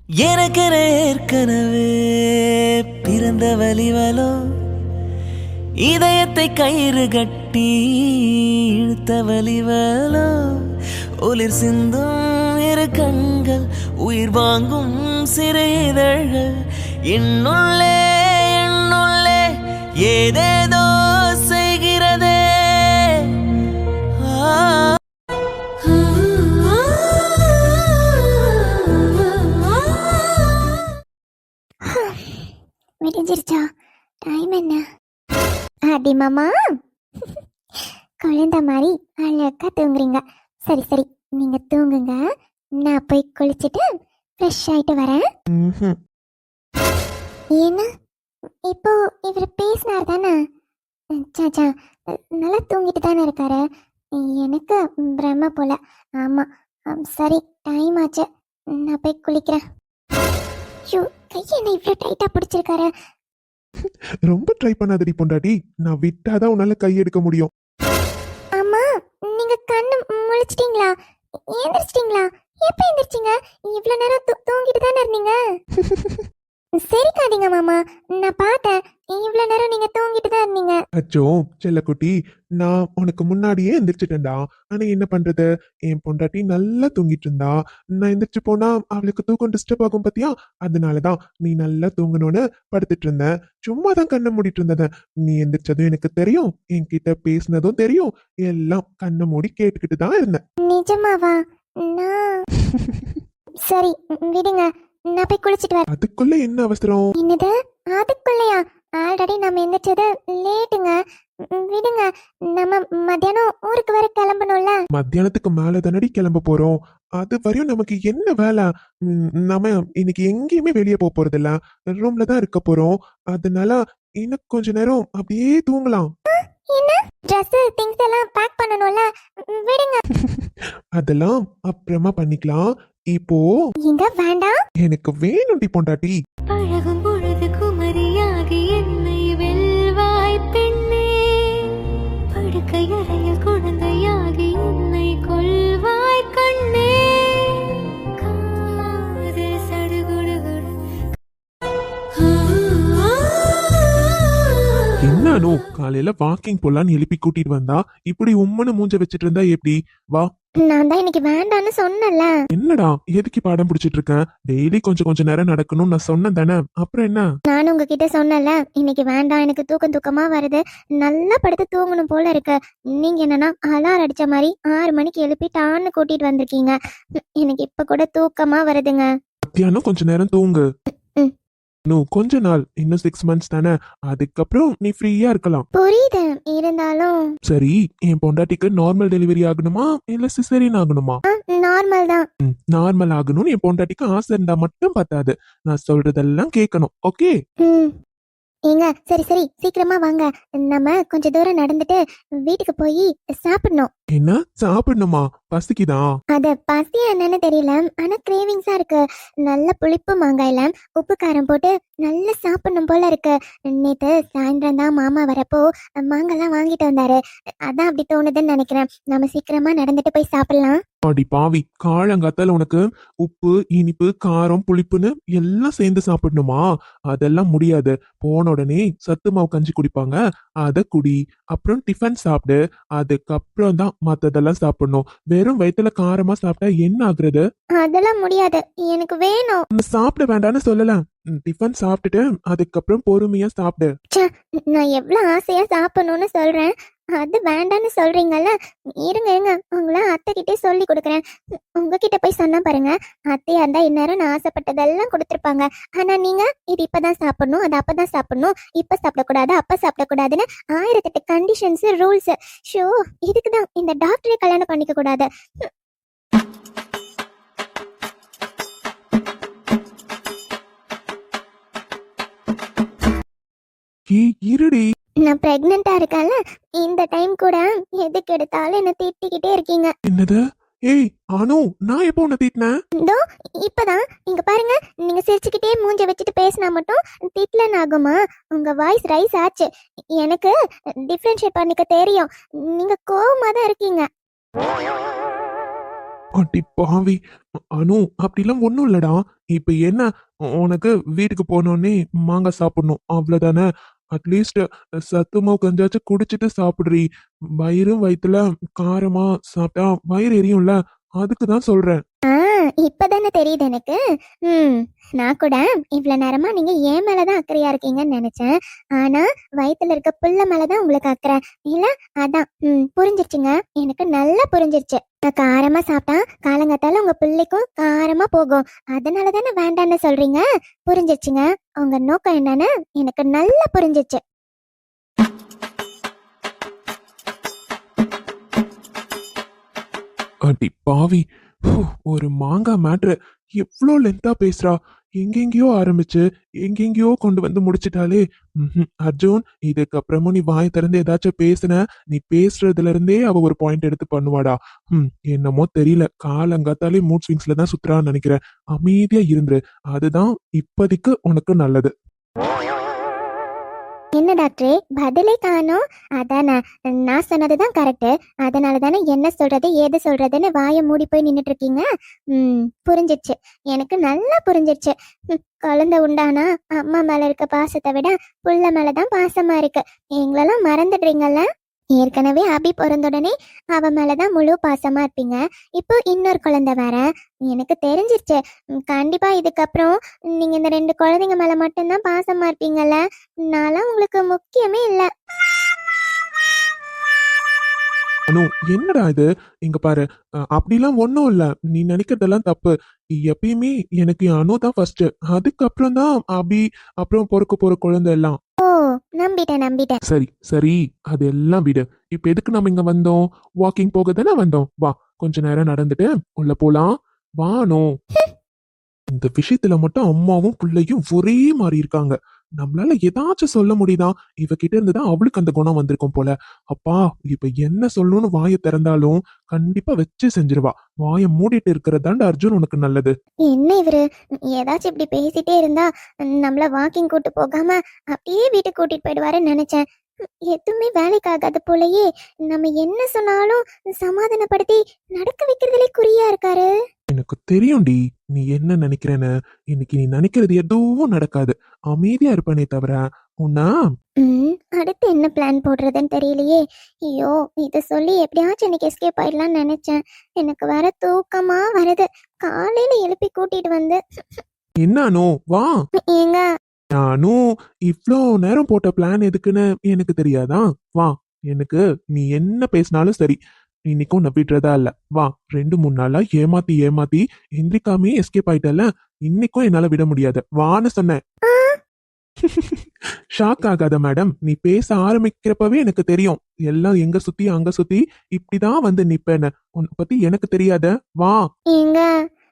எனக்கென ஏற்கனவே பிறந்த வலிவலோ, இதயத்தை கயிறு கட்டி இழுத்த வலிவலோ, ஒளிர் சிந்தும் இரு கண்கள், உயிர் வாங்கும் சிறு இதழ்கள், என்னுள்ளே என்னுள்ளே ஏதேதோ செய்கிறதே. விடிஞ்சிருச்சா? டைம் என்ன? அடி மாமா, குழந்தை மாதிரி அழகா தூங்குறீங்க. சரி சரி, நீங்க தூங்குங்க, நான் போய் குளிச்சுட்டு ஃப்ரெஷ் ஆயிட்டு வரேன். ஏன்னா இப்போ இவர் பேசினார் தானே? சாச்சா, நல்லா தூங்கிட்டு தானே இருக்காரு. எனக்கு பிரம்ம போல. ஆமா, சரி, டைம் ஆச்சு, நான் போய் குளிக்கிறேன். ஐயோ, கையை என்ன இவ்வளோ டைட்டாக பிடிச்சிருக்காரு? ரொம்ப ட்ரை பண்ணாதடி பொண்டாட்டி, நான் விட்டாதான் உன்னால கை எடுக்க முடியும். அம்மா, நீங்க கண்ணு முழிச்சிட்டீங்களா? எந்திரிச்சிட்டீங்களா? எப்ப எந்திரிச்சிங்க? இவ்வளவு நேரம் தூங்கிட்டு தானே இருந்தீங்க. சரிக்காதீங்க மாமா, நான் பார்த்தேன், இவ்வளவு நேரம் நீங்க தூங்கிட்டு தான் இருந்தீங்க. அச்சோ செல்லக்குட்டி, நான் உனக்கு முன்னாடியே எந்திரிச்சிட்டேன்டா. ஆனா என்ன பண்றது, என் பொண்டாட்டி நல்லா தூங்கிட்டு இருந்தா. நான் எந்திரிச்சு போனா அவளுக்கு தூக்கம் டிஸ்டர்ப் ஆகும் பத்தியா, அதனாலதான் நீ நல்லா தூங்கணும்னு படுத்துட்டு இருந்தேன். சும்மா தான் கண்ணை மூடிட்டு இருந்தத. நீ எந்திரிச்சதும் எனக்கு தெரியும், என்கிட்ட பேசினதும் தெரியும், எல்லாம் கண்ணை மூடி கேட்டுக்கிட்டு தான் இருந்தேன். நிஜமாவா? நான் சரி, விடுங்க, நான் போய் குளிச்சிட்டு வரேன். அதுக்குள்ள என்ன அவசரம்? என்னது, அதுக்குள்ளயா? ஆல்ரெடி நம்ம எந்திரிச்சது லேட்டுங்க. விடுங்க, நம்ம மத்தியானம் ஊருக்கு வர கிளம்பணும்ல. மத்தியானத்துக்கு மேல தானடி கிளம்ப போறோம். அது வரையும் நமக்கு என்ன வேலை? நம்ம இன்னைக்கு எங்கேயுமே வெளியே போக போறது இல்ல, ரூம்ல தான் இருக்க போறோம். அதனால இன்னும் கொஞ்ச நேரம் அப்படியே தூங்கலாம். என்ன, Dress திங்ஸ் எல்லாம் பேக் பண்ணணும்ல? விடுங்க. அதெல்லாம் அப்புறமா பண்ணிக்கலாம். இப்போ இங்க வேண்டாம். எனக்கு வேணும்டி பொண்டாட்டி. பழகும் பொழுது குமரியாகி என்னை வெல்வாய் பெண்ணே, படுக்கை அறையில் குழந்தையாகி என்னை கொள்வாய் கண்ணே, காதல் சடுகுடுகுடு. என்னோ காலையில வாக்கிங் போலான்னு எழுப்பி கூட்டிட்டு வந்தா இப்படி உம்மனு மூஞ்ச வச்சிட்டு இருந்தா எப்படி? வா. நான் தான் இன்னைக்கு வேண்டான்னு சொன்னல. என்னடா எதுக்கு பாடம் பிடிச்சிட்டு இருக்க? டெய்லி கொஞ்சம் கொஞ்ச நேரம் நடக்கணும்னு நான் சொன்னேன் தானே, அப்புறம் என்ன? நானும் உங்ககிட்ட சொன்னல, இன்னைக்கு வேண்டாம், எனக்கு தூக்கமா வருது, நல்லா படுத்து தூங்கணும் போல இருக்கு. நீங்க என்னன்னா அலாரம் அடிச்ச மாதிரி 6 மணிக்கு எழுப்பி டான்னு கூட்டிட்டு வந்திருக்கீங்க. எனக்கு இப்ப கூட தூக்கமா வருதுங்க. மத்தியானம் கொஞ்ச நேரம் தூங்கு. இன்னும் கொஞ்ச நாள், இன்னும் 6 months தானே, அதுக்கப்புறம் நீ ஃப்ரீயா இருக்கலாம். புரியுது, இருந்தாலும் சரி, என் பொண்டாட்டிக்கு நார்மல் டெலிவரி ஆகணுமா இல்ல சிசேரியன் ஆகணுமா? நார்மல் தான். நார்மல் ஆகணும்னு என் பொண்டாட்டிக்கு ஆசை இருந்தா மட்டும் பத்தாது, நான் சொல்றதெல்லாம் கேட்கணும். ஓகே? ஏங்க, சரி சரி, சீக்கிரமா வாங்க, நம்ம கொஞ்ச தூரம் நடந்துட்டு வீட்டுக்கு போய் சாப்பிடணும். என்ன சாப்பிடணுமா? பசிக்குதான். அது பசி என்னன்னு தெரியல, ஆனா கிரேவிங்ஸா இருக்கு. நல்ல புளிப்பு மாங்காயில உப்பு காரம் போட்டு நல்லா சாப்பிடணும் போல இருக்கு. நேத்து சாயந்தரம் தான் மாமா வரப்போ மாங்காய்லாம் வாங்கிட்டு வந்தாரு, அதான் அப்படி தோணுதுன்னு நினைக்கிறேன். நம்ம சீக்கிரமா நடந்துட்டு போய் சாப்பிடலாம். அடி பாவி, காலங்காத்தால உனக்கு உப்பு இனிப்பு காரம் புளிப்புன்னு எல்லாம் சேர்ந்து சாப்பிடணுமா? அதெல்லாம் முடியாது. போன உடனே சத்து மாவு கஞ்சி குடிப்பாங்க, அத குடி. அப்புறம் டிஃபன் சாப்பிடு, அதுக்கப்புறம் தான் மத்ததெல்லாம் சாப்பிடணும். வெறும் வயித்துல காரமா சாப்பிட்டா என்ன ஆகுறது? அதெல்லாம் முடியாது, எனக்கு வேணும். சாப்பிட வேண்டாம்னு சொல்லல, டிஃபன் சாப்பிட்டுட்டு அதுக்கப்புறம் பொறுமையா சாப்பிடு. நான் எவ்வளவு ஆசையா சாப்பிடணும்னு சொல்றேன், அது வேண்டான்னு சொல்றீங்கல்ல. இருங்க இருங்க, உங்களை அத்தை கிட்டே சொல்லி கொடுக்குறேன். உங்ககிட்ட போய் சொன்னா பாருங்க, அத்தையா இருந்தா இந்நேரம் நான் ஆசைப்பட்டதெல்லாம் கொடுத்துருப்பாங்க. ஆனா நீங்க இது இப்பதான் சாப்பிடணும், அது அப்பதான் சாப்பிடணும், இப்ப சாப்பிடக்கூடாது அப்ப சாப்பிடக்கூடாதுன்னு 1008 கண்டிஷன்ஸ் ரூல்ஸ். ஷோ, இதுக்குதான் இந்த டாக்டரை கல்யாணம் பண்ணிக்க கூடாது. இருடி. நான் பிரெக்னெண்டா இருக்கேன்ல, இந்த டைம் கூட எதுக்கு எடுத்தாலும் என்ன திட்டிக்கிட்டே இருக்கீங்க. என்னது? ஏய் அனு, நான் எப்போ உன்னை திட்டினேன்? இதோ இப்பதான், இங்க பாருங்க, நீங்க சிரிச்சுக்கிட்டே மூஞ்ச வச்சுட்டு பேசினா மட்டும் திட்லன் ஆகுமா? உங்க வாய்ஸ் ரைஸ் ஆச்சு. எனக்கு டிஃபரன்ஷியேட் பண்ணிக்க தெரியும். நீங்க கோவமா தான் இருக்கீங்க. அடி பாவி, அனு அப்படிலாம் ஒண்ணும் இல்லடா. இப்ப என்ன, உனக்கு வீட்டுக்கு போனோடனே மாங்காய் சாப்பிடணும் அவ்வளவுதானே? அட்லீஸ்ட் சத்துமாவு கஞ்சாச்சும் குடிச்சிட்டு சாப்பிடுறீ. வயித்துல காரமா சாப்பிட்டா வயிறு எரியும்ல, அதுக்கு தான் சொல்றேன். ஆ இப்பதானே தெரியுது எனக்கு. ம் நான் கூட இவ்வளவு நேரமா நீங்க என் மேலதான் அக்கறையா இருக்கீங்கன்னு நினைச்சேன். ஆனா வயித்துல இருக்க புள்ள மேலதான் உங்களுக்கு அக்கறை இல்ல. அதான் புரிஞ்சிருச்சுங்க. எனக்கு நல்லா புரிஞ்சிருச்சு. நான் காரமா சாப்பிட்டா காலங்காத்தால உங்க பிள்ளைக்கும் காரமா போகும். அதனால தானே வேண்டான்னு சொல்றீங்க. புரிஞ்சிருச்சுங்க. உங்க நோக்கம் என்னன்னு எனக்கு நல்லா புரிஞ்சிருச்சு. அடி பாவி, ஹூ, ஒரு மாங்காய் மேட்ரு எவ்வளோ லென்த்தா பேசுறா. எங்கெங்கயோ ஆரம்பிச்சு எங்கெங்கயோ கொண்டு வந்து முடிச்சிட்டாலே. அர்ஜுன், இதுக்கப்புறமும் நீ வாய் திறந்து ஏதாச்சும் பேசுன, நீ பேசுறதுல இருந்தே அவ ஒரு பாயிண்ட் எடுத்து பண்ணுவாடா. என்னமோ தெரியல, காலங்காத்தாலே மூட் ஸ்விங்ஸ்ல தான் சுத்துறான்னு நினைக்கிறேன். அமைதியா இருந்துரு, அதுதான் இப்போதைக்கு உனக்கு நல்லது. என்ன டாக்டரே பதிலே காணோம். அதானே நான் சொன்னதுதான் கரெக்டு. அதனால தானே என்ன சொல்றது ஏது சொல்றதுன்னு வாயை மூடி போய் நின்னுட்டு இருக்கீங்க. புரிஞ்சிருச்சு. எனக்கு நல்லா புரிஞ்சிருச்சு. குழந்தை உண்டானா அம்மா மேல இருக்க பாசத்தை விட புள்ள மேலதான் பாசமா இருக்கு. எங்களெல்லாம் மறந்துடுறீங்கல்ல. ஏற்கனவே அபி பிறந்துடனே அவ மேலதான் முழு பாசமா இருப்பீங்க. இப்போ இன்னொரு குழந்தை வேற. எனக்கு தெரிஞ்சிருச்சு. கண்டிப்பா இதுக்கப்புறம் நீங்க இந்த 2 குழந்தைங்க மேல மட்டும்தான் பாசமா இருப்பீங்கல்ல. நான்லாம் உங்களுக்கு முக்கியமே இல்ல. அனு, என்னடா இது? இங்க பாரு, அப்படிலாம் ஒன்றும் இல்ல. நீ நினைக்கிறதெல்லாம் தப்பு. எப்பயுமே எனக்கு என் அனு தான் ஃபர்ஸ்ட், அதுக்கப்புறம் தான் அபி, அப்புறம் பொறுக்க போற குழந்தை எல்லாம். ஓ நம்பிட்டேன். சரி சரி, அதெல்லாம் விடு. இப்ப எதுக்கு நம்ம இங்க வந்தோம்? வாக்கிங் போக தானே வந்தோம். வா, கொஞ்ச நேரம் நடந்துட்டு உள்ள போலாம். வானோ, இந்த விஷயத்துல மட்டும் அம்மாவும் பிள்ளையும் ஒரே மாதிரி இருக்காங்க. நம்மளால ஏதாச்சும் சொல்ல முடியுதா? இவகிட்ட இருந்துதான் அவளுக்கு அந்த குணம் வந்திருக்கும் போல. அப்பா, இப்ப என்ன சொல்லணும்னு வாயை திறந்தாலும் கண்டிப்பா வச்சு செஞ்சிருவா. வாயை மூடிட்டு இருக்கிறதாண்டா அர்ஜுன் உனக்கு நல்லது. என்ன இவரு ஏதாச்சும் இப்படி பேசிட்டே இருந்தா நம்மள வாக்கிங் கூட்டு போகாம அப்படியே வீட்டுக்கு கூட்டிட்டு போயிடுவாருன்னு நினைச்சேன். எதுவுமே வேலைக்காகாத போலயே. நம்ம என்ன சொன்னாலும் சமாதானப்படுத்தி நடக்க வைக்கிறதுலே குறியா இருக்காரு. எனக்கு தெரியும்டி நீ என்ன நினைக்கிறேன்னு. இன்னைக்கு நீ நினைக்கிறது எதுவும் நடக்காது. அமைதியா இருப்பனே தவிர உன்னா. அடுத்து என்ன பிளான் போடுறதுன்னு தெரியலையே. ஐயோ, இத சொல்லி எப்படியாச்சும் இன்னைக்கு எஸ்கேப் ஆயிடலாம்னு நினைச்சேன். எனக்கு வேற தூக்கமா வருது. காலையில எழுப்பி கூட்டிட்டு வந்து. என்னானோ வா. ஏங்க நானும் இவ்ளோ நேரம் போட்ட பிளான் எதுக்குன்னு எனக்கு தெரியாதா? வா, எனக்கு நீ என்ன பேசினாலும் சரி, இன்னைக்கும் நான் விடுறதா இல்ல. வா, 2-3 நாளா ஏமாத்தி எந்திரிக்காமே எஸ்கேப் ஆயிட்டல, இன்னைக்கும் என்னால விட முடியாது. வான்னு சொன்னேன். ஷாக் ஆகாத மேடம், நீ பேச ஆரம்பிக்கிறப்பவே எனக்கு தெரியும். எல்லாம் எங்க சுத்தி அங்க சுத்தி இப்படிதான் வந்து நிப்பேன்னு. உன்னை பத்தி எனக்கு தெரியாத? வா. ஏங்க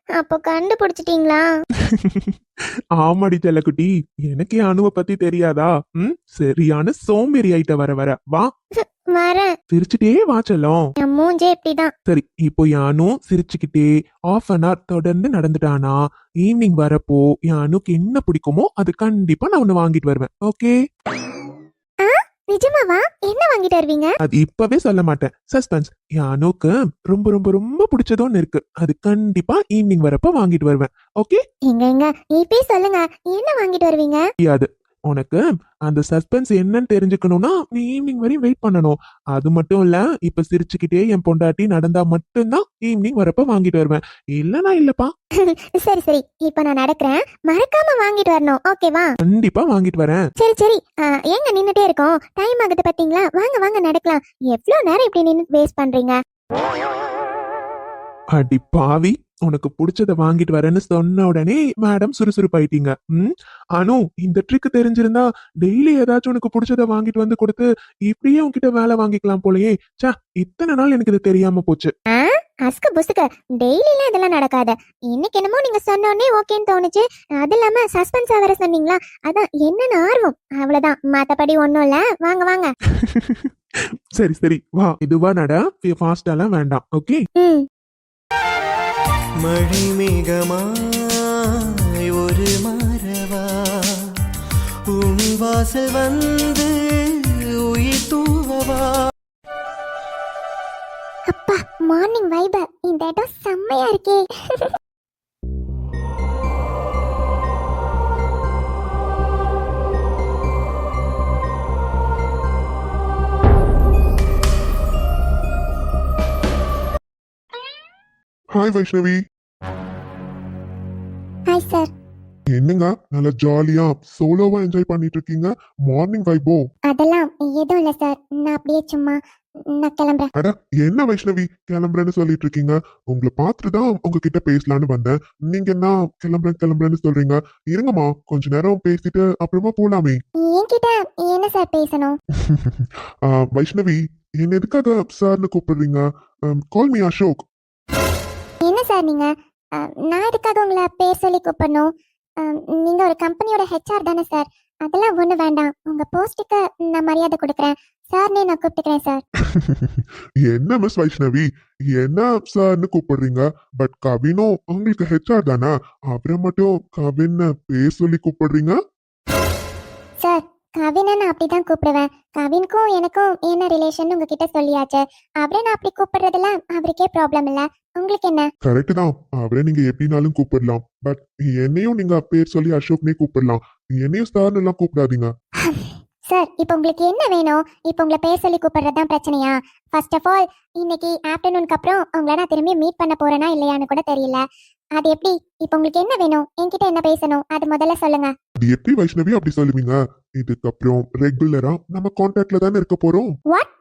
அப்போ கண்டுபிடிச்சிட்டீங்களா? ஆமாடி செல்லக்குட்டி, எனக்கு என் அணுவை பத்தி தெரியாதா? சரியான சோம்பேறி ஆயிட்ட வர வர. வா, வரேன். சிரிச்சுட்டே வா செல்லம். என் மூஞ்சே இப்படிதான். சரி, இப்போ என் அணு சிரிச்சுக்கிட்டே ½ an hour தொடர்ந்து நடந்துட்டானா, ஈவினிங் வரப்போ என் அணுக்கு என்ன பிடிக்குமோ அது கண்டிப்பா நான் ஒண்ணு வாங்கிட்டு வருவேன். ஓகே? நிஜமாவா? என்ன வாங்கிட்டு வருவீங்க? அது இப்பவே சொல்ல மாட்டேன், சஸ்பென்ஸ். என் அணுக்கு ரொம்ப ரொம்ப ரொம்ப பிடிச்சதோன்னு இருக்கு, அது கண்டிப்பா ஈவினிங் வரப்ப வாங்கிட்டு வருவேன். ஓகே? எங்க இப்பயே சொல்லுங்க. என்ன வாங்கிட்டு வருவீங்க? முடியாது. உனக்கு அந்த சஸ்பென்ஸ் என்னன்னு தெரிஞ்சுக்கணும்னா நீ ஈவினிங் வரையும் வெயிட் பண்ணணும். அது மட்டும் இல்ல, இப்ப சிரிச்சுக்கிட்டே என் பொண்டாட்டி நடந்தா மட்டும்தான் ஈவினிங் வரப்ப வாங்கிட்டு வருவேன். இல்லனா இல்லப்பா. சரி இப்ப நான் நடக்கிறேன். மறக்காம வாங்கிட்டு வரணும். ஓகேவா? கண்டிப்பா வாங்கிட்டு வரேன். சரி ஏங்க நின்னுட்டே இருக்கோம்? டைம் ஆகுது பாத்தீங்களா? வாங்க நடக்கலாம். எவ்வளவு நேரம் இப்படி நின்னு வேஸ்ட் பண்றீங்க? அடி பாவி, உனக்கு பிடிச்சத வாங்கிட்டு வரேன்னு சொன்ன உடனே மேடம் சுறுசுறுப்பாயிட்டீங்க. அனு, இந்த ட்ரிக் தெரிஞ்சிருந்தா டெய்லி ஏதாச்சும் உனக்கு பிடிச்சத வாங்கிட்டு வந்து கொடுத்து இப்படியே உன்கிட்ட வேலை வாங்கிக்கலாம் போலயே. சே, இத்தனை நாள் எனக்கு இது தெரியாம போச்சு. அஸ்கு புஸ்கு டெய்லிலாம் இதெல்லாம் நடக்காத. இன்னைக்கு என்னமோ நீங்க சொன்னோடனே ஓகேன்னு தோணுச்சு. அது இல்லாம சஸ்பென்ஸா வேற சொன்னீங்களா, அதான் என்னன்னு ஆர்வம், அவ்வளவுதான். மத்தபடி ஒண்ணும் இல்ல. வாங்க. சரி வா, இதுவா நட, ஃபாஸ்டாலாம் வேண்டாம். ஓகே? மழை மேகமாய் ஒரு மரவா உன் வாசல் வந்து உயிர் தூவவா. அப்பா, மார்னிங் வைப இந்த இடம் செம்மையா இருக்கே. ஹாய் வைஷ்ணவி. Hi sir. என்னங்க நல்லா ஜாலியா சோலோவா என்ஜாய் பண்ணிட்டு இருக்கீங்க? மார்னிங் வைபோ. அதெல்லாம் எதுவும் இல்லை சார், நான் அப்படியே சும்மா நான் கிளம்புறேன். அட என்ன வைஷ்ணவி கிளம்புறேன்னு சொல்லிட்டு இருக்கீங்க? உங்களை பார்த்துட்டு தான் உங்ககிட்ட பேசலான்னு வந்தேன். நீங்க என்ன கிளம்புறேன்னு சொல்றீங்க? இருங்கம்மா, கொஞ்ச நேரம் பேசிட்டு அப்புறமா போலாமே. என்கிட்ட என்ன சார் பேசணும்? வைஷ்ணவி, என்ன எதுக்காக சார்னு கூப்பிடுறீங்க? Call me Ashok. என்ன சார் நீங்க? நான் எதுக்காக உங்களை பேர் சொல்லி கூப்பிடணும்? நீங்க ஒரு கம்பெனியோட ஹெச்ஆர் தானே சார்? அதெல்லாம் ஒண்ணு வேண்டாம். உங்க போஸ்டுக்கு நான் மரியாதை கொடுக்குறேன். சார்னே நான் கூப்பிட்டுக்கிறேன் சார். என்ன மிஸ் வைஷ்ணவி, என்ன சார்னு கூப்பிடுறீங்க? பட் கவினும் உங்களுக்கு ஹெச்ஆர் தானே, அவரை மட்டும் கவின் பேர் சொல்லி கூப்பிடுறீங்க? சார், கவினை நான் அப்படிதான் கூப்பிடுவேன். கவினுக்கும் எனக்கும் என்ன ரிலேஷன் உங்ககிட்ட சொல்லியாச்சு. அவரை நான் அப்படி கூப்பிடுறதுல அவருக்கே ப்ராப்ளம் இல்ல. உங்களுக்கு என்ன? கரெக்ட் தான், அவரை நீங்க எப்படினாலும் கூப்பிடலாம். பட் என்னையும் நீங்க பேர் சொல்லி அசோக்னே கூப்பிடலாம். என்னையும் சார்னு எல்லாம் கூப்பிடாதீங்க. சார், இப்போ உங்களுக்கு என்ன வேணும்? இப்போ உங்களை பேர் சொல்லி கூப்பிடுறது தான் பிரச்சனையா? ஃபர்ஸ்ட் ஆஃப் ஆல், இன்னைக்கு ஆஃப்டர்நூனுக்கு அப்புறம் உங்களை நான் திரும்பி மீட் பண்ண போறேனா இல்லையான்னு கூட தெரியல. அது எப்படி? இப்போ உங்களுக்கு என்ன வேணும்? என்கிட்ட என்ன பேசணும்? அது முதல்ல சொல்லுங்க. அது எப்படி வைஷ்ணவி அப்படி சொல்லுவீங்க? இதுக்கப்புறம் ரெகுலரா நம்ம கான்டாக்ட்ல தானே இருக்க போறோம். What?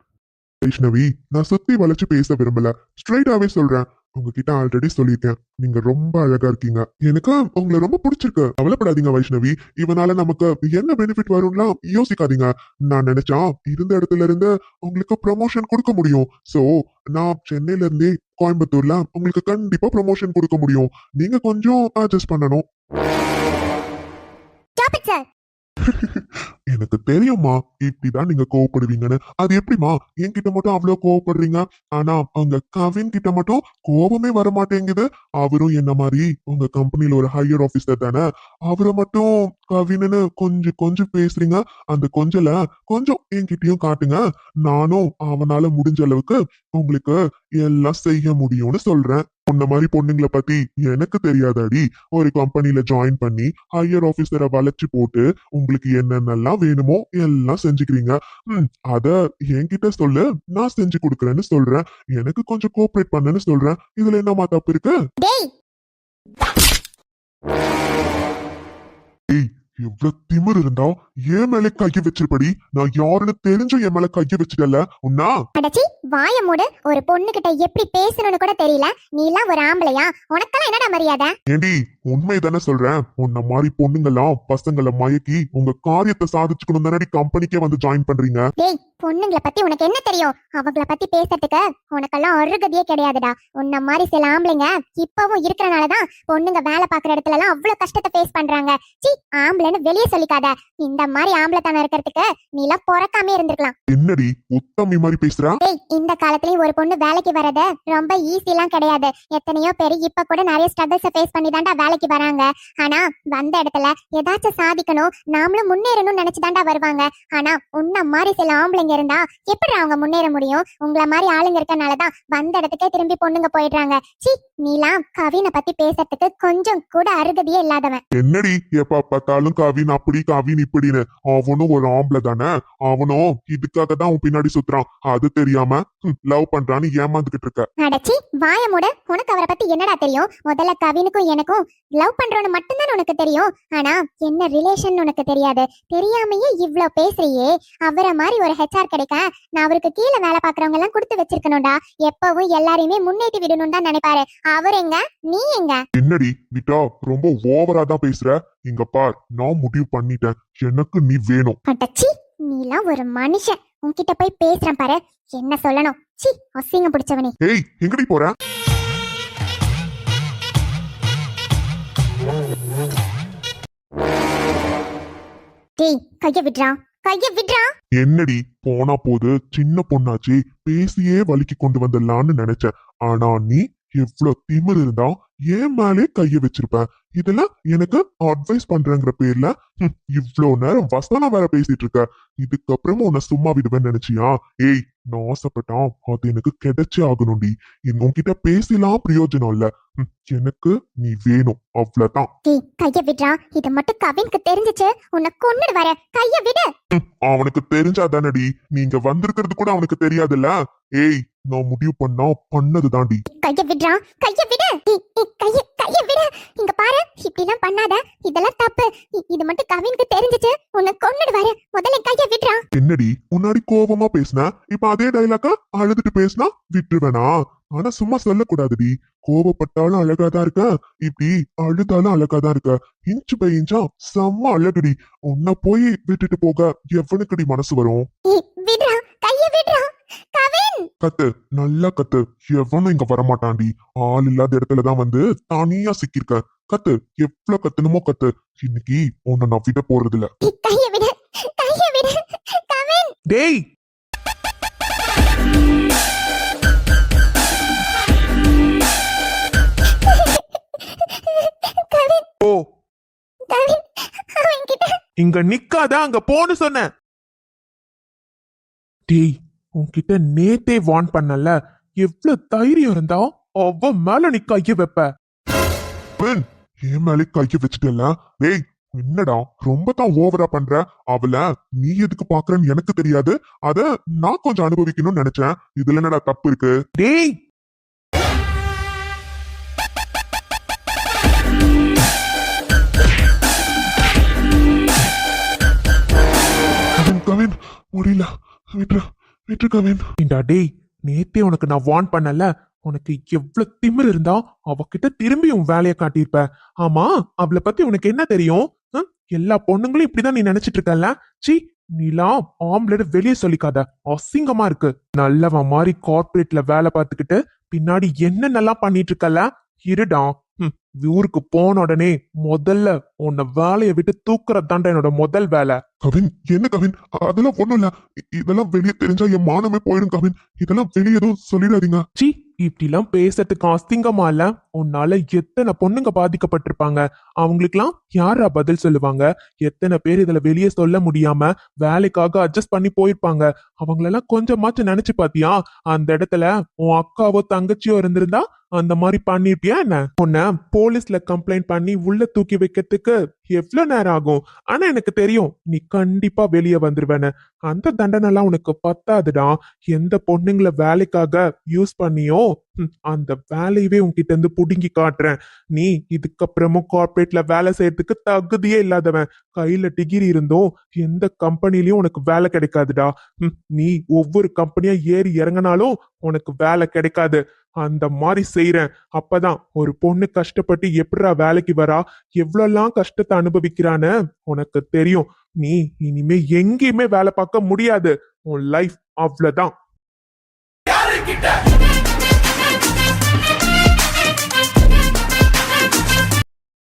வைஷ்ணவி, நான் சுத்தி வளைச்சு பேச விரும்பல, ஸ்ட்ரைட்டாவே சொல்றேன். உங்ககிட்ட ஆல்ரெடி சொல்லியிருக்கேன், நீங்க ரொம்ப அழகா இருக்கீங்க. எனக்கு உங்களை ரொம்ப பிடிச்சிருக்கு. கவலைப்படாதீங்க வைஷ்ணவி, இவனால நமக்கு என்ன பெனிஃபிட் வரும்லாம் யோசிக்காதீங்க. நான் நினைச்சா இருந்த இடத்துல இருந்து உங்களுக்கு ப்ரமோஷன் கொடுக்க முடியும். சோ நான் சென்னையில இருந்தே கோயம்புத்தூர்ல உங்களுக்கு கண்டிப்பா ப்ரமோஷன் கொடுக்க முடியும். நீங்க கொஞ்சம் அட்ஜஸ்ட் பண்ணணும். Stop it, sir. எனக்கு தெரியுமா இப்படிதான் நீங்க கோவப்படுவீங்கன்னு. அது எப்படிமா என்கிட்ட மட்டும் அவ்வளவு கோவப்படுறீங்க, ஆனா உங்க கவின் கிட்ட மட்டும் கோபமே வர மாட்டேங்குது? அவரும் என்ன மாதிரி உங்க கம்பெனில ஒரு ஹையர் ஆபீசர் தானே, அவரை மட்டும் கவின்னு கொஞ்சம் கொஞ்சம் பேசுறீங்க. அந்த கொஞ்சல கொஞ்சம் என்கிட்டயும் காட்டுங்க. நானும் அவனால முடிஞ்ச அளவுக்கு உங்களுக்கு எல்லாம் செய்ய முடியும்னு சொல்றேன். உன்ன மாதிரி பொண்ணுங்களை பத்தி எனக்கு தெரியாதாடி? ஒரு கம்பெனில ஜாயின் பண்ணி ஹையர் ஆபீசரை வளைச்சு போட்டு உங்களுக்கு என்னென்னலாம் வேணுமோ எல்லாம் செஞ்சுக்கிறீங்க. அத என்கிட்ட சொல்லு, நான் செஞ்சு கொடுக்குறேன்னு சொல்றேன். எனக்கு கொஞ்சம் கோஆபரேட் பண்ணுன்னு சொல்றேன். இதுல என்னமா தப்பு இருக்கு? டேய், ஏய், எவ்வளவு திமிரு இருந்தா என் மேல கைய வச்சிருப்படி? நான் யாருன்னு தெரிஞ்சும் என் மேல கைய வச்சிட்டல உன்னா? அடச்சி, வாய மூடு. ஒரு பொண்ணு கிட்ட எப்படி பேசணும்னு கூட தெரியல. நீ எல்லாம் ஒரு ஆம்பளையா? உனக்கெல்லாம் என்னடா மரியாதை? ஏண்டி, உண்மை தானே சொல்றேன். உன்ன மாதிரி பொண்ணுங்கெல்லாம் பசங்களை மயக்கி உங்க காரியத்தை சாதிச்சுக்கணும் தானே கம்பெனிக்கே வந்து ஜாயின் பண்றீங்க. டேய், பொண்ணுங்களை பத்தி உனக்கு என்ன தெரியும்? அவங்கள பத்தி பேசுறதுக்கு உனக்கெல்லாம் அருகதையே கிடையாதுடா. உன்ன மாதிரி சில ஆம்பளைங்க இப்பவும் இருக்கிறனாலதான் பொண்ணுங்க வேலை பாக்குற இடத்துல எல்லாம் அவ்வளவு கஷ்டத்தை ஃபேஸ் பண்றாங்க. சி, ஆம்பளைன்னு வெளியே சொல்லிக்காத. இந்த மாதிரி ஆம்பளைத்தனம் இருக்கிறதுக்கு நீ எல்லாம் பிறக்காம இருந்திருக்கலாம். என்னடி உத்தமி மாதிரி பேசுறா? டேய், இந்த காலத்துலயும் ஒரு பொண்ணு வேலைக்கு வர்றது ரொம்ப ஈஸி எல்லாம் கிடையாது. எத்தனையோ பேர் இப்ப கூட நிறைய ஸ்ட்ரகிள்ஸ் ஃபேஸ் பண்ணி தாண்டா வேலைக்கு வராங்க. ஆனா வந்த இடத்துல ஏதாச்சும் சாதிக்கணும், நாமளும் முன்னேறணும்னு நினைச்சுதாண்டா வருவாங்க. ஆனா உன்ன மாதிரி சில ஆம்பளைங்க இருந்தா எப்படி அவங்க முன்னேற முடியும்? உங்களை மாதிரி ஆளுங்க இருக்கனாலதான் வந்த இடத்துக்கே திரும்பி பொண்ணுங்க போயிடுறாங்க. சி, நீலாம் கவினை பத்தி பேசுறதுக்கு கொஞ்சம் கூட அருகதையே இல்லாதவன். என்னடி எப்ப பார்த்தாலும் கவின் அப்படி கவின் இப்படின்னு? அவனும் ஒரு ஆம்பளை தானே, அவனும் இதுக்காக தான் உன் பின்னாடி சுத்துறான். அது தெரியாம லவ் பண்றான்னு ஏமாந்துகிட்டு இருக்க. அடச்சி, வாய மூட. உனக்கு அவரை பத்தி என்னடா தெரியும்? முதல்ல கவினுக்கும் எனக்கும் லவ் பண்றோன்னு மட்டும்தான் உனக்கு தெரியும். ஆனா என்ன ரிலேஷன் உனக்கு தெரியாது. தெரியாமையே இவ்ளோ பேசுறியே. அவரை மாதிரி ஒரு ஹெச்ஆர் கிடைக்க நான் அவருக்கு கீழே வேலை பாக்குறவங்க எல்லாம் கொடுத்து வச்சிருக்கணும்டா. எப்பவும் எல்லாரையுமே முன்னேற்றி விடணும் தான் நினைப்பாரு. அவர் எங்க, நீ எங்க? என்னடி விட்டா ரொம்ப ஓவரா தான் பேசுற. இங்க பார், நான் முடிவு பண்ணிட்டேன், எனக்கு நீ வேணும். அடச்சி, நீலாம் ஒரு மனுஷன். உன்கிட்ட போய் பேசுறேன் பாரு, என்ன சொல்லணும். சி, அசிங்கம் பிடிச்சவனே. ஏய், எங்கடி போற? டேய், கைய விட்றா, கைய விட்றா. என்னடி போனா போது, சின்ன பொண்ணாச்சு, பேசியே வலிக்கு கொண்டு வந்துடலான்னு நினைச்சேன். ஆனா நீ எவ்வளவு திமிரு இருந்தா ஏன் மேலே கைய வச்சிருப்ப? இதெல்லாம் எனக்கு அட்வைஸ் பண்றேங்கிற பேர்ல இவ்ளோ நேரம் வசனம் வேற பேசிட்டு இருக்க. இதுக்கப்புறமும் உன்னை சும்மா விடுவேன்னு நினைச்சியா? ஏய், நான் ஆசைப்பட்டான் அது எனக்கு கிடைச்சே ஆகணும்டி. உன்கிட்ட பேசலாம் பிரயோஜனம் இல்ல. எனக்கு நீ வேணும் அவ்வளவுதான். டேய் கைய விடுறா. இத மட்டும் கவின்க்கு தெரிஞ்சிச்சு உன்னை கொன்னுடுவாரு. கைய விடு. அவனுக்கு தெரிஞ்சாதானடி, நீங்க வந்திருக்கிறது கூட அவனுக்கு தெரியாதுல்ல. ஏய், நான் முடிவு பண்ணது தாண்டி. கைய விடுறா. கைய விடு. கைய விடு. இங்க பாரு, இப்படிலாம் பண்ணாத. இதெல்லாம் தப்பு. இது மட்டும் கவின்க்கு தெரிஞ்சிச்சு உன்னை கொன்னுடுவாரு. முதல்ல கைய விடுறா. என்னடி முன்னாடி கோபமா பேசின, இப்ப அதே டைலாக்கா அழுதுட்டு பேசினா விட்டுருவேனா? ஆனா சும்மா சொல்லக்கூடாதுடி. கோபப்பட்டாலும் அழகாதான் இருக்க, இப்படி அழுதாலும் அழகாதான் இருக்க. இன்ச்சு பை இன்ச்சா செம்ம அழகுடி. உன்னை போய் விட்டுட்டு போக எவனுக்குடி மனசு வரும்? விடுறா. கைய விடுறா. கவின் கத்து, நல்லா கத்து. எவனும் இங்க வரமாட்டான்டி. ஆள் இல்லாத இடத்துலதான் வந்து தனியா சிக்கிருக்க. கத்து, எவ்வளவு கத்தணுமோ கத்து. இன்னைக்கு உன்னை நான் விட போறது இல்ல. கைய விடு. கைய விடு. கவின் டேய், கவின் ஓ கவின் அவன்கிட்ட இங்க நிக்காத, அங்க போன்னு சொன்ன. டேய், உன்கிட்ட நேத்தே வார்ன் பண்ணல, எவ்வளவு தைரியம் இருந்தா அவ மேல நீ கைய வைப்ப. என் மேலே கைய வச்சுட்டல. டேய், என்னடா ரொம்ப தான் ஓவரா பண்ற. அவள நீ எதுக்கு பாக்குறன்னு எனக்கு தெரியாது, அத நான் கொஞ்சம் அனுபவிக்கணும்னு நினைச்சேன். இதுல என்னடா தப்பு இருக்கு? டேய், கவின் முடியல, விட்டு கவின். டேய், நேத்தே உனக்கு நான் வார்ன் பண்ணல. உனக்கு எவ்வளவு திமிர் இருந்தா அவகிட்ட திரும்பி உன் வேலையை காட்டியிருப்ப. ஆமா, அவளை பத்தி உனக்கு என்ன தெரியும்? எல்லா பொண்ணுங்களும் இப்படிதான் நீ நினைச்சிட்டு இருக்கல. சி, நீலாம் ஆம்பளை வெளியே சொல்லிக்காத, அசிங்கமா இருக்கு. நல்லவன் மாதிரி கார்பரேட்ல வேலை பார்த்துக்கிட்டு பின்னாடி என்னென்னலாம் பண்ணிட்டு இருக்கல. இருடா, ஊருக்கு போன உடனே முதல்ல உன்னை வேலையை விட்டு தூக்குறது தாண்டா என்னோட முதல் வேலை. கவின், என்ன கவின், அதெல்லாம் ஒண்ணும் இல்ல. இதெல்லாம் வெளியே தெரிஞ்சா என் மானமே போயிடும் கவின். இதெல்லாம் வெளியே எதுவும் சொல்லிடாதீங்க. சி, இப்படிலாம் பேசுறதுக்கு அசிங்கமா இல்ல? உன்னால எத்தனை பொண்ணுங்க பாதிக்கப்பட்டிருப்பாங்க. அவங்களுக்குலாம் யாரா பதில் சொல்லுவாங்க? எத்தனை பேர் இதுல வெளியே சொல்ல முடியாம வேலைக்காக அட்ஜஸ்ட் பண்ணி போயிருப்பாங்க. அவங்களெல்லாம் கொஞ்சமாச்சும் நினைச்சு பாத்தியா? அந்த இடத்துல உன் அக்காவோ தங்கச்சியோ இருந்திருந்தா அந்த மாதிரி பண்ணிருப்பியா என்ன? உன்னை போலீஸ்ல கம்ப்ளைண்ட் பண்ணி உள்ள தூக்கி வைக்கிறதுக்கு எவ்வளவு நேரம் ஆகும்? ஆனா எனக்கு தெரியும் நீ கண்டிப்பா வெளியே வந்துருவேன்னு. அந்த தண்டனை எல்லாம் உனக்கு பத்தாதுடா. எந்த பொண்ணுங்களை வேலைக்காக யூஸ் பண்ணியோ அந்த வேலையவே உன்கிட்ட இருந்து புடுங்கி காட்டுறேன். நீ இதுக்கப்புறமும் கார்பரேட்ல வேலை செய்யறதுக்கு தகுதியே இல்லாதவன். கையில டிகிரி இருந்தும் எந்த கம்பெனிலயும் உனக்கு வேலை கிடைக்காதுடா. நீ ஒவ்வொரு கம்பெனியா ஏறி இறங்கினாலும் உனக்கு வேலை கிடைக்காது. அந்த மாதிரி செய்யறேன். அப்பதான் ஒரு பொண்ணு கஷ்டப்பட்டு எப்படிடா வேலைக்கு வரா, எவ்வளவுலாம் கஷ்டத்தை அனுபவிக்கிறான்னு உனக்கு தெரியும். நீ இனிமே எங்கேயுமே வேலை பார்க்க முடியாது. உன் லைஃப் அவ்வளவுதான்.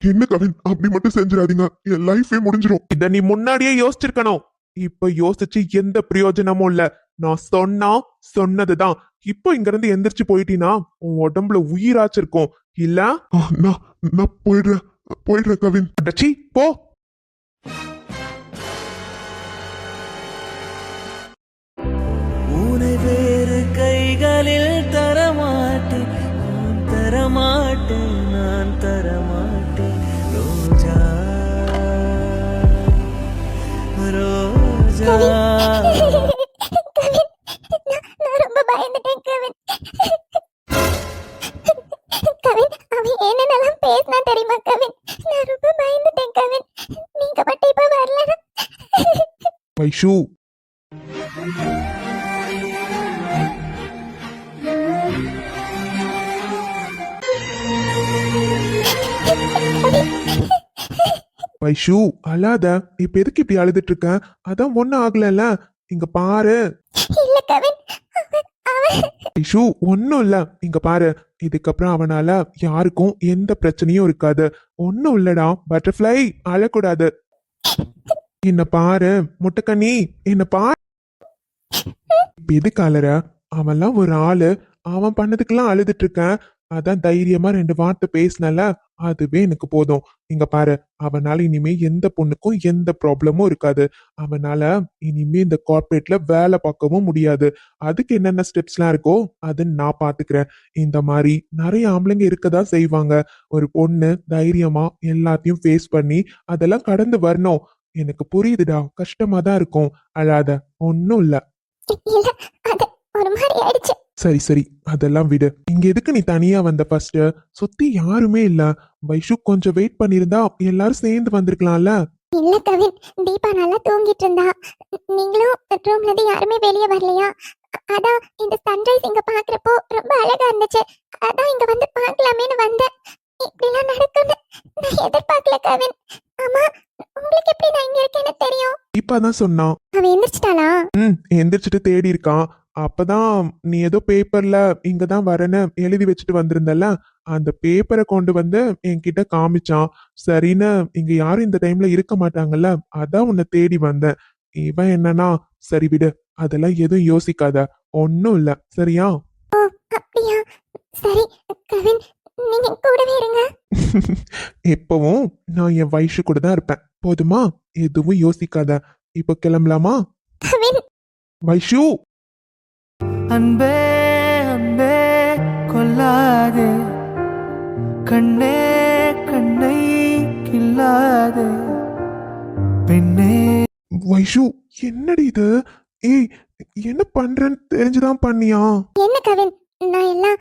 என்ன கவின், அப்படி மட்டும் செஞ்சிடாதீங்க. என் லைஃபே முடிஞ்சிடும். இத நீ முன்னாடியே யோசிச்சிருக்கணும். இப்ப யோசிச்சு எந்த பிரயோஜனமும் இல்ல. நான் சொன்னதுதான். இப்போ இங்க இருந்து எந்திரிச்சு போயிட்டீனா உன் உடம்புல உயிராச்சு இருக்கும் இல்ல? நான் போயிடுறேன் கவின். அடச்சி, போ. உனை வேறு கைகளில் தரமாட்டேன், நான் தரமாட்டேன், நான் தரமாட்டேன். ரோஜா ரோஜா. நான் ரொம்ப பயந்துட்டேன் கவின். கவின், அவன் என்னென்னலாம் பேசினா தெரியுமா கவின்? நான் ரொம்ப பயந்துட்டேன் கவின். நீங்க மட்டும் இப்ப வரலனா. வைஷு, வைஷு அழாத. இப்ப எதுக்கு இப்படி அழுதுட்டு இருக்க? அதான் ஒண்ணும் ஆகல. இங்க பாரு. இல்ல கவின், வைஷு ஒன்னும் இல்ல. இங்க பாரு, இதுக்கப்புறம் அவனால யாருக்கும் எந்த பிரச்சனையும் இருக்காது. ஒன்னும் இல்லடா பட்டர்ஃப்ளை, அழக்கூடாது. என்ன பாரு முட்டைக்கண்ணி, என்ன பாரு. இப்ப எதுக்கு அழற? அவன்லாம் ஒரு ஆளு. அவன் பண்ணதுக்கெல்லாம் அழுதுட்டு இருக்கேன். அதான் தைரியமா 2 வார்த்தை பேசினல, அதுவே எனக்கு போதும். இங்க பாரு, அவனால இனிமே எந்த பொண்ணுக்கும் எந்த ப்ராப்ளமும் இருக்காது. அவனால இனிமே இந்த கார்ப்பரேட்ல வேலை பார்க்கவும் முடியாது. அதுக்கு என்னென்ன ஸ்டெப்ஸ்லாம் இருக்கோ அது நான் பாத்துக்கிறேன். இந்த மாதிரி நிறைய ஆம்பளைங்க இருக்கதான் செய்வாங்க. ஒரு பொண்ணு தைரியமா எல்லாத்தையும் ஃபேஸ் பண்ணி அதெல்லாம் கடந்து வரணும். எனக்கு புரியுதுடா, கஷ்டமா தான் இருக்கும். அழாத, ஒன்னும் இல்ல. இல்ல, அது ஒரு மாதிரி ஆயிடுச்சு. சரி சரி, அதெல்லாம் விடு. இங்க எதுக்கு நீ தனியா வந்த ஃபர்ஸ்ட்? சுத்தி யாருமே இல்ல. வைஷு கொஞ்சம் வெயிட் பண்ணிருந்தா எல்லாரும் சேர்ந்து வந்திருக்கலாம்ல. இல்ல கவின், தீபா நல்லா தூங்கிட்டு இருந்தா. நீங்களும் ரூம்ல இருந்து யாருமே வெளியே வரலையா? அதான் இந்த சன்ரைஸ் இங்க பாக்குறப்போ ரொம்ப அழகா இருந்துச்சு. அதான் இங்க வந்து பார்க்கலாமேன்னு வந்தேன். இப்படிலாம் நடக்கும்னு நான் எதிர்பார்க்கல கவின். ஆமா, உங்களுக்கு எப்படி நான் இங்க இருக்கேன்னு தெரியும்? இப்பதான் சொன்னான். அவ எந்திரிச்சிட்டாளா? எந்திரிச்சிட்டு தேடி இருக்கான். அப்பதான் நீ ஏதோ பேப்பர்ல இங்கதான் வரேன்னு எழுதி வச்சுட்டு வந்திருந்தல, அந்த பேப்பரை கொண்டு வந்து என்கிட்ட காமிச்சான். சரின்னு இங்க யாரும் இந்த டைம்ல இருக்க மாட்டாங்கல்ல, அதான் உன்னை தேடி வந்தேன். இவன் என்னன்னா, சரி விடு, அதெல்லாம் எதுவும் யோசிக்காத, ஒன்னும் இல்ல, சரியா? ஓ, அப்படியா? சரி கவின், நீங்க கூடவே இருங்க. எப்பவும் நான் என் வைஷு கூட தான் இருப்பேன், போதுமா? எதுவும் யோசிக்காத. இப்ப கிளம்பலாமா? கவின், வைஷு, அன்பே அன்பே கொல்லாதே, கண்ணே கண்ணை கில்லாதே, பெண்ணே. வைஷு, என்னடி இது? ஏய், என்ன பண்றேன்னு தெரிஞ்சுதான் பண்ணியா? என்ன கவின், நான் எல்லாம்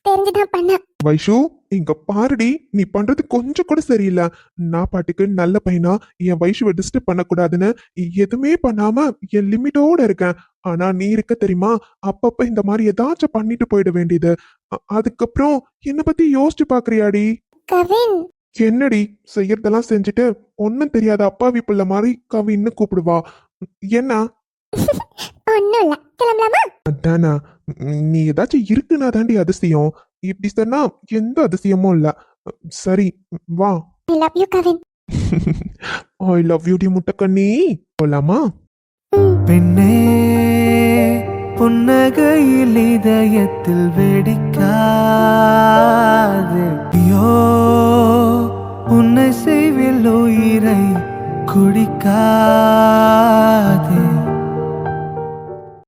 தெரிஞ்சுதான் பண்ணேன். வைஷு, இங்க பாருடி, நீ பண்றது கொஞ்சம் கூட சரியில்லை. நான் பாட்டுக்கு நல்ல பையனா என் வைஷுவை டிஸ்டர்ப் பண்ணக்கூடாதுன்னு எதுவுமே பண்ணாம என் லிமிட்டோட இருக்கேன். ஆனா நீ இருக்க தெரியுமா, அப்பப்ப இந்த மாதிரி ஏதாச்சும் பண்ணிட்டு போயிட வேண்டியது. அதுக்கப்புறம் என்ன பத்தி யோசிச்சு பாக்குறியாடி? கவின், என்னடி, செய்யறதெல்லாம் செஞ்சுட்டு ஒன்னும் தெரியாத அப்பாவி பிள்ளை மாதிரி கவின்னு கூப்பிடுவா. என்ன? ஒண்ணும் இல்ல, கிளம்பலாமா? அதானா, நீ ஏதாச்சும் இருக்குன்னா தாண்டி அதிசயம். இப்படி சொன்னா எந்த அதிசயமும் இல்ல. சரி, வா. I love you Kavin. I love you டி முட்டைக்கண்ணி. போலாமா? பெண்ணே புன்னகையில் இதயத்தில் வெடிக்காது, ஐயோ உன்னை செய்வில் உயிரை குடிக்காது.